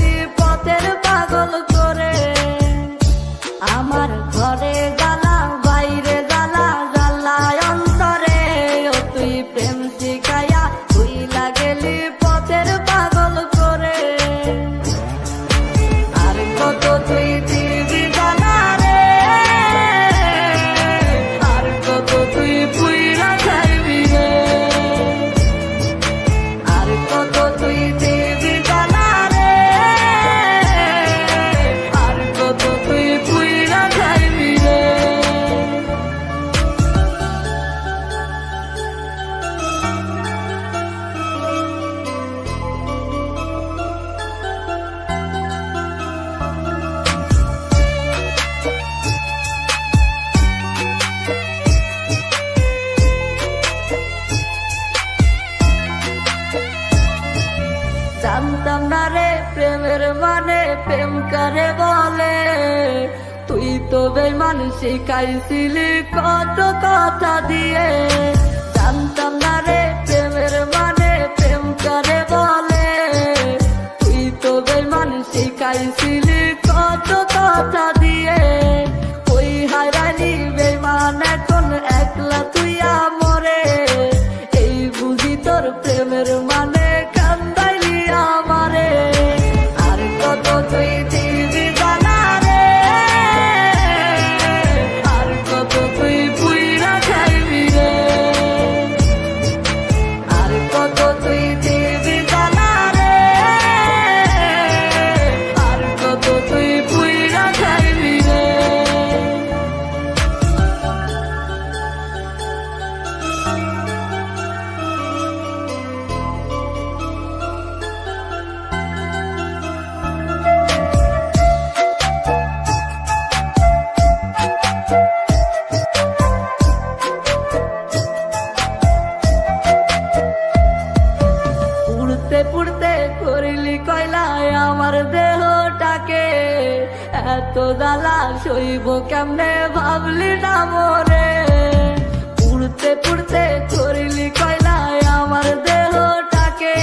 গেলি পথের পাগল করে। আমার ঘরে জ্বালা বাইরে জ্বালা জ্বালায় অন্তরে, ও তুই প্রেম শিখাইয়া ভুইলা গেলি পথের পাগল করে। আর কত তুই দিবি জ্বালা রে, আর কত তুই পুইরা খাইবি রে, আর কত তুই দিবি জ্বালা রে, আর কত তুই পুইরা খাইবি রে। জানতাম না রে প্রেমের মানে প্রেম করে বলে, তুই তো বেঈমান শিখাইছিলি কত কথা দিয়ে। জানতাম না রে প্রেমের মানে প্রেম করে বলে, তুই তো বেঈমান শিখাইছিলি কত কথা দিয়ে। ওই হারালি বেঈমান এখন একলা তুই আমরে, এই বুঝি তোর প্রেমের মানে কান্দাইলি আমারে। আর কত তুই দিবি জ্বালা রে, আর কত তুই পুইরা খাইবি রে, আর কত তুই দিবি জ্বালা রে, আর কত তুই পুইরা খাইবি রে। পুড়তে পুড়তে করিলি কয়লায় আমার দেহটাকে, এত জ্বালা সইব কেমনে ভাবলি না মরে। পুড়তে পুড়তে করিলি কয়লায় আমার দেহটাকে,